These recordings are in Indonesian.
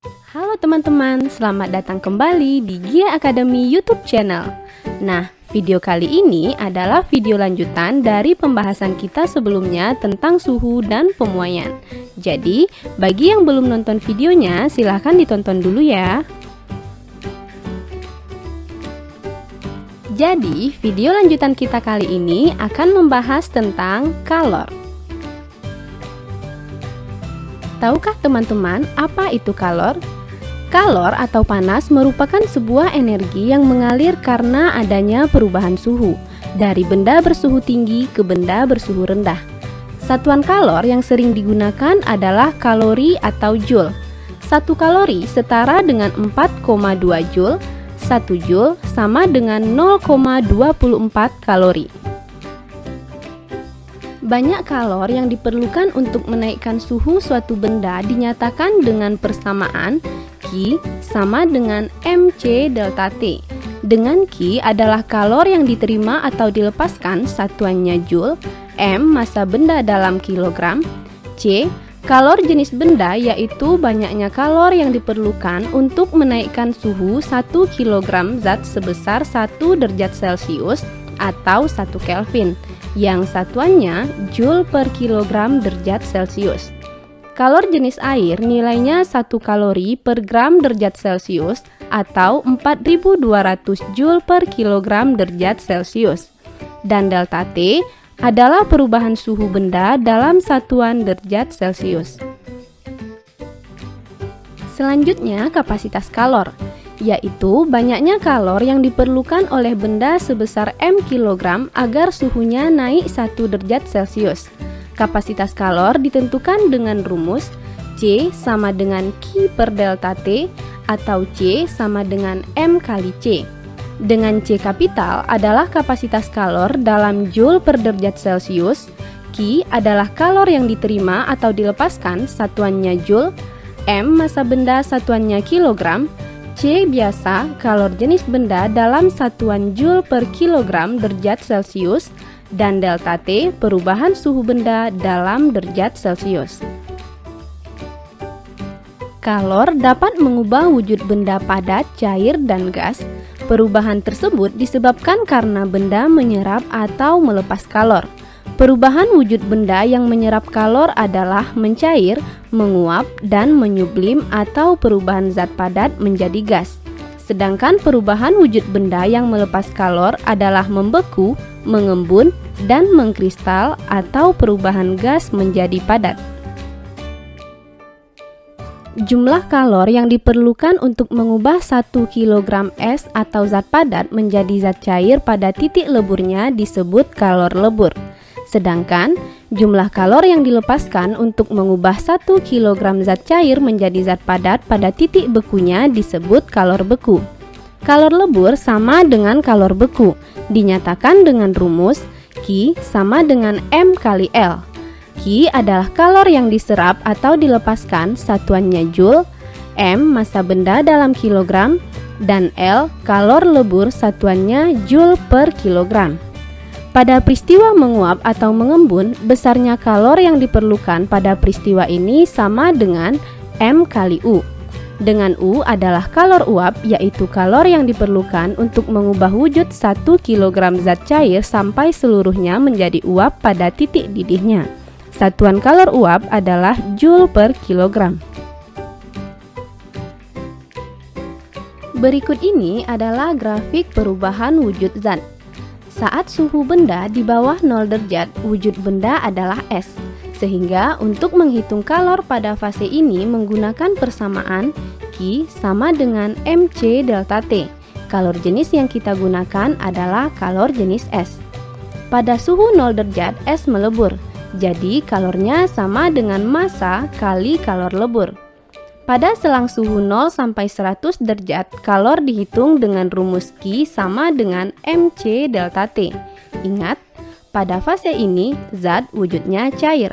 Halo teman-teman, selamat datang kembali di Gia Academy YouTube channel. Nah, video kali ini adalah video lanjutan dari pembahasan kita sebelumnya tentang suhu dan pemuaian. Jadi, bagi yang belum nonton videonya, silahkan ditonton dulu ya. Jadi, video lanjutan kita kali ini akan membahas tentang kalor. Tahukah teman-teman apa itu kalor? Kalor atau panas merupakan sebuah energi yang mengalir karena adanya perubahan suhu dari benda bersuhu tinggi ke benda bersuhu rendah. Satuan kalor yang sering digunakan adalah kalori atau joule. 1 kalori setara dengan 4,2 joule. 1 joule sama dengan 0,24 kalori. Banyak kalor yang diperlukan untuk menaikkan suhu suatu benda dinyatakan dengan persamaan Q sama dengan mc delta T. Dengan Q adalah kalor yang diterima atau dilepaskan, satuannya joule, M massa benda dalam kilogram, C kalor jenis benda yaitu banyaknya kalor yang diperlukan untuk menaikkan suhu 1 kg zat sebesar 1 derajat Celcius atau 1 Kelvin, yang satuannya joule per kilogram derajat Celcius. Kalor jenis air nilainya 1 kalori per gram derajat Celcius atau 4200 joule per kilogram derajat Celcius. Dan delta T adalah perubahan suhu benda dalam satuan derajat Celcius. Selanjutnya, kapasitas kalor, yaitu banyaknya kalor yang diperlukan oleh benda sebesar m kilogram agar suhunya naik 1 derajat Celcius. Kapasitas kalor ditentukan dengan rumus C sama dengan Q per delta T atau C sama dengan M kali C. Dengan C kapital adalah kapasitas kalor dalam joule per derajat Celcius, Q adalah kalor yang diterima atau dilepaskan, satuannya joule, M massa benda satuannya kilogram, C biasa kalor jenis benda dalam satuan joule per kilogram derajat Celcius, dan delta T perubahan suhu benda dalam derajat Celcius. Kalor dapat mengubah wujud benda padat, cair, dan gas. Perubahan tersebut disebabkan karena benda menyerap atau melepas kalor. Perubahan wujud benda yang menyerap kalor adalah mencair, menguap, dan menyublim atau perubahan zat padat menjadi gas. Sedangkan perubahan wujud benda yang melepas kalor adalah membeku, mengembun, dan mengkristal atau perubahan gas menjadi padat. Jumlah kalor yang diperlukan untuk mengubah 1 kg es atau zat padat menjadi zat cair pada titik leburnya disebut kalor lebur. Sedangkan jumlah kalor yang dilepaskan untuk mengubah 1 kg zat cair menjadi zat padat pada titik bekunya disebut kalor beku. Kalor lebur sama dengan kalor beku, dinyatakan dengan rumus Q sama dengan M kali L. Q adalah kalor yang diserap atau dilepaskan, satuannya joule, M massa benda dalam kilogram, dan L kalor lebur, satuannya joule per kilogram. Pada peristiwa menguap atau mengembun, besarnya kalor yang diperlukan pada peristiwa ini sama dengan M kali U. Dengan U adalah kalor uap, yaitu kalor yang diperlukan untuk mengubah wujud 1 kg zat cair sampai seluruhnya menjadi uap pada titik didihnya. Satuan kalor uap adalah joule per kilogram. Berikut ini adalah grafik perubahan wujud zat. Saat suhu benda di bawah 0 derajat, wujud benda adalah es. Sehingga untuk menghitung kalor pada fase ini menggunakan persamaan Q sama dengan mc delta T. Kalor jenis yang kita gunakan adalah kalor jenis es. Pada suhu 0 derajat, es melebur. Jadi kalornya sama dengan massa kali kalor lebur. Pada selang suhu 0 sampai 100 derajat, kalor dihitung dengan rumus Q sama dengan mc delta T. Ingat, pada fase ini zat wujudnya cair.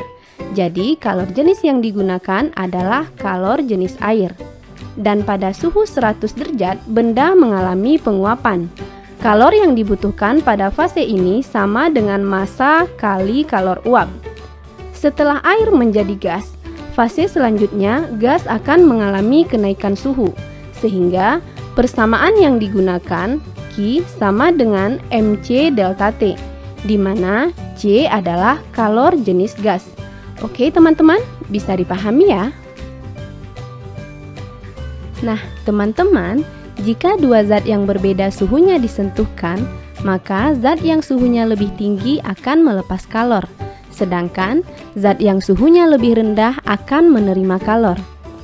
Jadi kalor jenis yang digunakan adalah kalor jenis air. Dan pada suhu 100 derajat, benda mengalami penguapan. Kalor yang dibutuhkan pada fase ini sama dengan massa kali kalor uap. Setelah air menjadi gas, Fase selanjutnya, gas akan mengalami kenaikan suhu, sehingga persamaan yang digunakan Q sama dengan mc delta T, di mana C adalah kalor jenis gas. Oke teman-teman, bisa dipahami ya? Nah teman-teman, jika dua zat yang berbeda suhunya disentuhkan, maka zat yang suhunya lebih tinggi akan melepas kalor, sedangkan zat yang suhunya lebih rendah akan menerima kalor.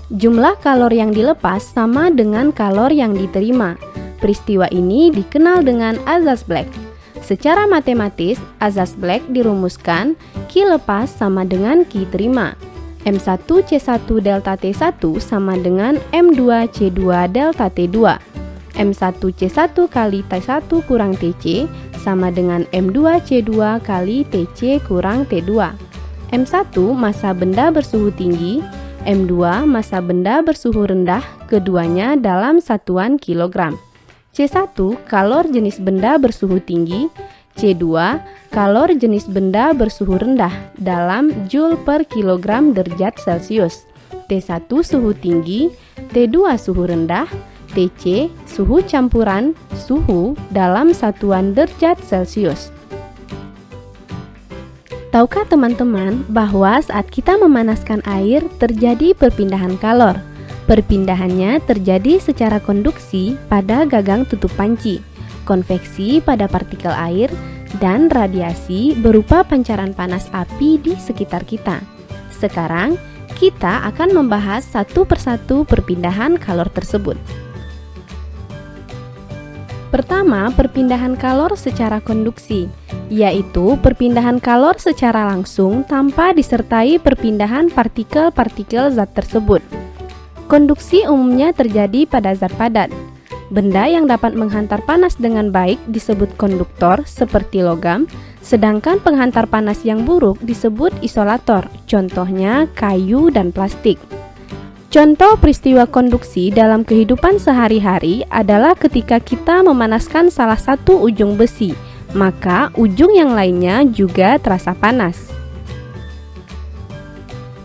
Jumlah kalor yang dilepas sama dengan kalor yang diterima. Peristiwa ini dikenal dengan Azaz-Black. Secara matematis, Azaz-Black dirumuskan Q lepas sama dengan Q terima. M1C1 delta T1 sama dengan M2C2 delta T2. M1C1 kali T1 kurang TC sama dengan M2C2 kali TC kurang T2. M1 massa benda bersuhu tinggi, M2 massa benda bersuhu rendah, keduanya dalam satuan kilogram. C1 kalor jenis benda bersuhu tinggi, C2 kalor jenis benda bersuhu rendah dalam joule per kilogram derajat Celcius. T1 suhu tinggi, T2 suhu rendah, TC suhu campuran suhu dalam satuan derajat Celcius. Tahukah teman-teman bahwa saat kita memanaskan air terjadi perpindahan kalor? Perpindahannya terjadi secara konduksi pada gagang tutup panci, konveksi pada partikel air, dan radiasi berupa pancaran panas api di sekitar kita. Sekarang, kita akan membahas satu persatu perpindahan kalor tersebut. Pertama, perpindahan kalor secara konduksi, yaitu perpindahan kalor secara langsung tanpa disertai perpindahan partikel-partikel zat tersebut. Konduksi umumnya terjadi pada zat padat. Benda yang dapat menghantar panas dengan baik disebut konduktor seperti logam, sedangkan penghantar panas yang buruk disebut isolator, contohnya kayu dan plastik. Contoh peristiwa konduksi dalam kehidupan sehari-hari adalah ketika kita memanaskan salah satu ujung besi, maka ujung yang lainnya juga terasa panas.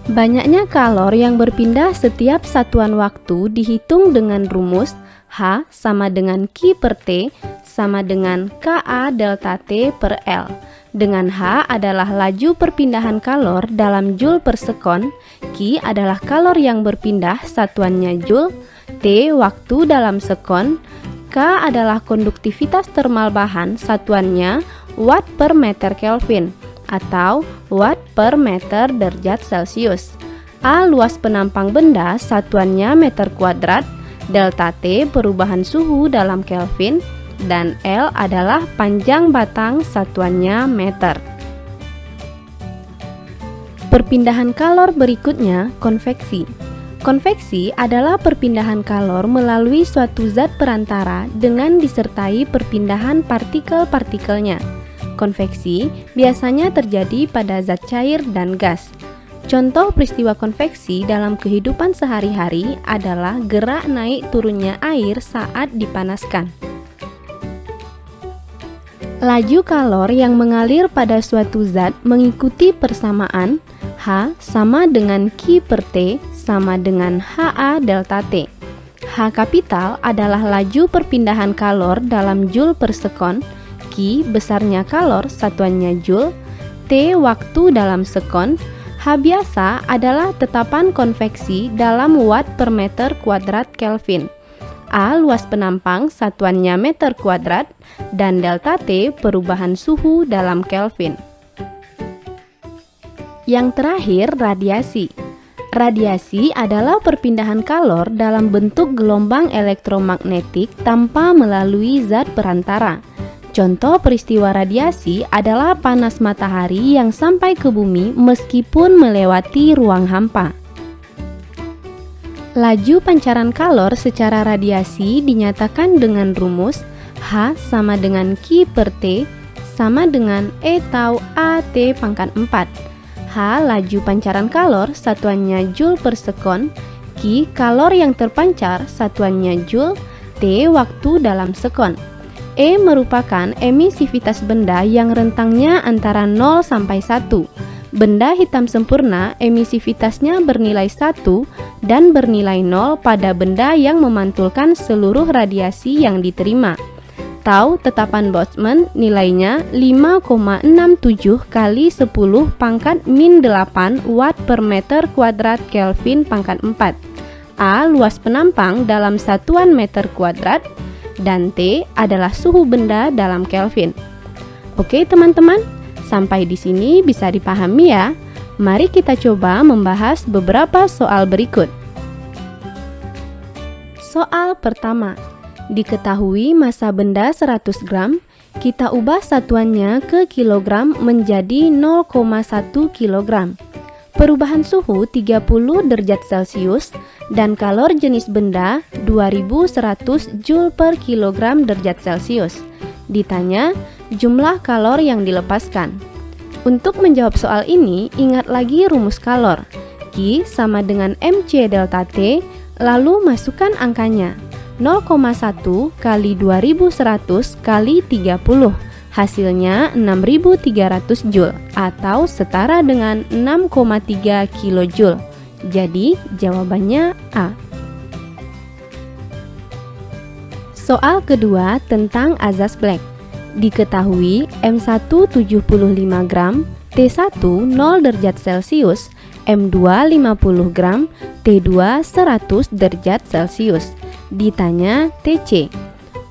Banyaknya kalor yang berpindah setiap satuan waktu dihitung dengan rumus H sama dengan Q per T sama dengan Ka delta T per L. Dengan H adalah laju perpindahan kalor dalam joule per sekon, Q adalah kalor yang berpindah satuannya joule, T waktu dalam sekon, K adalah konduktivitas termal bahan satuannya watt per meter Kelvin atau watt per meter derajat Celcius. A luas penampang benda satuannya meter kuadrat, delta T perubahan suhu dalam Kelvin, dan L adalah panjang batang satuannya meter. Perpindahan kalor berikutnya, konveksi. Konveksi adalah perpindahan kalor melalui suatu zat perantara dengan disertai perpindahan partikel-partikelnya. Konveksi biasanya terjadi pada zat cair dan gas. Contoh peristiwa konveksi dalam kehidupan sehari-hari adalah gerak naik turunnya air saat dipanaskan. Laju kalor yang mengalir pada suatu zat mengikuti persamaan H sama dengan Q per T sama dengan HA delta T. H kapital adalah laju perpindahan kalor dalam joule per sekon, Q besarnya kalor satuannya joule, T waktu dalam sekon, H biasa adalah tetapan konveksi dalam watt per meter kuadrat Kelvin, A luas penampang satuannya meter kuadrat, dan delta T perubahan suhu dalam Kelvin. Yang terakhir, radiasi. Radiasi adalah perpindahan kalor dalam bentuk gelombang elektromagnetik tanpa melalui zat perantara. Contoh peristiwa radiasi adalah panas matahari yang sampai ke bumi meskipun melewati ruang hampa. Laju pancaran kalor secara radiasi dinyatakan dengan rumus H sama dengan Q per T sama dengan E tau AT pangkat 4. H laju pancaran kalor satuannya joule per sekon, Q kalor yang terpancar satuannya joule, T waktu dalam sekon. E merupakan emisivitas benda yang rentangnya antara 0 sampai 1. Benda hitam sempurna emisivitasnya bernilai 1 dan bernilai 0 pada benda yang memantulkan seluruh radiasi yang diterima. Tau tetapan Boltzmann nilainya 5,67 kali 10 pangkat min 8 watt per meter kuadrat Kelvin pangkat 4. A luas penampang dalam satuan meter kuadrat dan T adalah suhu benda dalam Kelvin. Oke teman-teman, sampai di sini bisa dipahami ya. Mari kita coba membahas beberapa soal berikut. Soal pertama. Diketahui massa benda 100 gram, kita ubah satuannya ke kilogram menjadi 0,1 kilogram. Perubahan suhu 30 derajat Celcius dan kalor jenis benda 2100 Joule per kilogram derajat Celcius. Ditanya jumlah kalor yang dilepaskan. Untuk menjawab soal ini, ingat lagi rumus kalor. Q sama dengan mc delta T, lalu masukkan angkanya. 0,1 kali 2100 kali 30, hasilnya 6300 Joule atau setara dengan 6,3 kilojoule. Jadi jawabannya A. Soal kedua tentang azas Black. Diketahui M1 75 gram, T1 0 derajat Celcius, M2 50 gram, T2 100 derajat Celcius. Ditanya TC.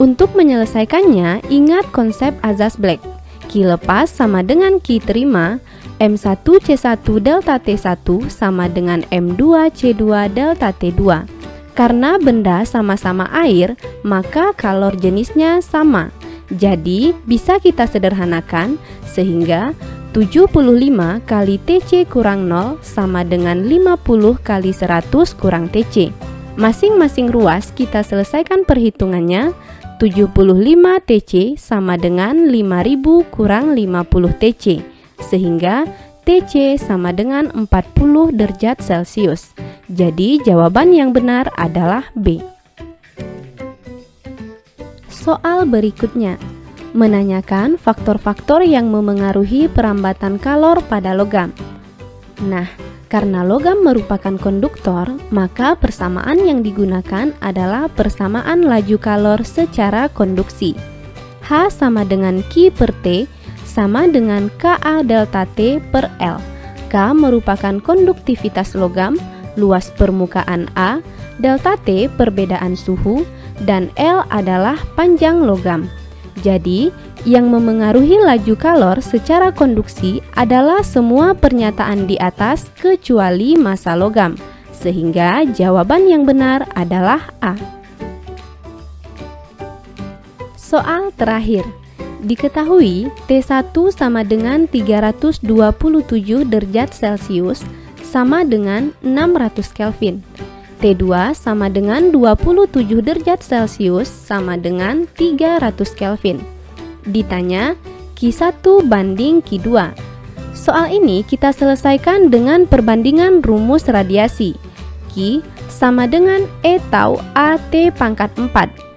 Untuk menyelesaikannya, ingat konsep azas Black. Q lepas sama dengan Q terima, M1C1 delta T1 sama dengan M2C2 delta T2. Karena benda sama-sama air, maka kalor jenisnya sama. Jadi, bisa kita sederhanakan sehingga 75 kali TC kurang 0 sama dengan 50 kali 100 kurang TC. Masing-masing ruas kita selesaikan perhitungannya. 75 TC sama dengan 5000 kurang 50 TC, sehingga TC sama dengan 40 derajat Celcius. Jadi jawaban yang benar adalah B. Soal berikutnya menanyakan faktor-faktor yang memengaruhi perambatan kalor pada logam. Nah, karena logam merupakan konduktor, maka persamaan yang digunakan adalah persamaan laju kalor secara konduksi. H sama dengan Q per T sama dengan Ka delta T per L. K merupakan konduktivitas logam, luas permukaan A, delta T perbedaan suhu, dan L adalah panjang logam. Jadi, yang memengaruhi laju kalor secara konduksi adalah semua pernyataan di atas kecuali massa logam, sehingga jawaban yang benar adalah A. Soal terakhir. Diketahui T1 sama dengan 327 derajat Celcius sama dengan 600 Kelvin. T2 sama dengan 27 derajat Celcius sama dengan 300 Kelvin. Ditanya Q1 banding Q2. Soal ini kita selesaikan dengan perbandingan rumus radiasi. Q sama dengan E tau AT pangkat 4.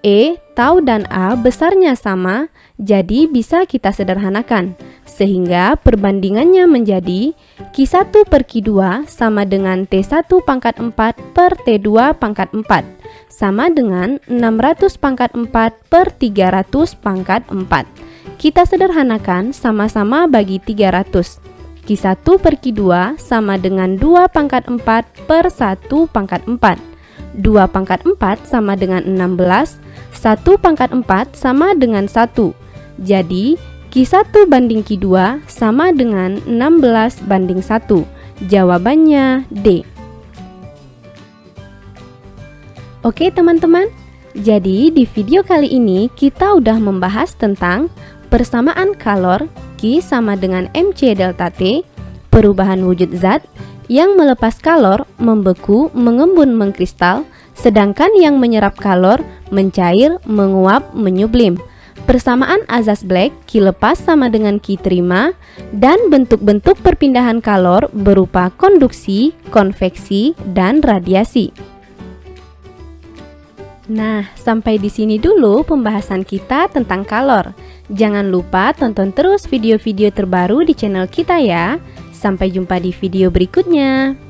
E, tau dan A besarnya sama, jadi bisa kita sederhanakan. Sehingga perbandingannya menjadi Q1 per Q2 sama dengan T1 pangkat 4 per T2 pangkat 4 sama dengan 600 pangkat 4 per 300 pangkat 4. Kita sederhanakan sama-sama bagi 300. Q1 per Q2 sama dengan 2 pangkat 4 per 1 pangkat 4. 2 pangkat 4 sama dengan 16, 1 pangkat 4 sama dengan 1. Jadi, Q1 banding Q2 sama dengan 16 banding 1. Jawabannya D. Oke teman-teman, jadi di video kali ini kita udah membahas tentang persamaan kalor Q sama dengan mc delta T, perubahan wujud zat, yang melepas kalor, membeku, mengembun, mengkristal, sedangkan yang menyerap kalor, mencair, menguap, menyublim. Persamaan azas Black, Q lepas sama dengan Q terima, dan bentuk-bentuk perpindahan kalor berupa konduksi, konveksi, dan radiasi. Nah, sampai di sini dulu pembahasan kita tentang kalor. Jangan lupa tonton terus video-video terbaru di channel kita ya. Sampai jumpa di video berikutnya.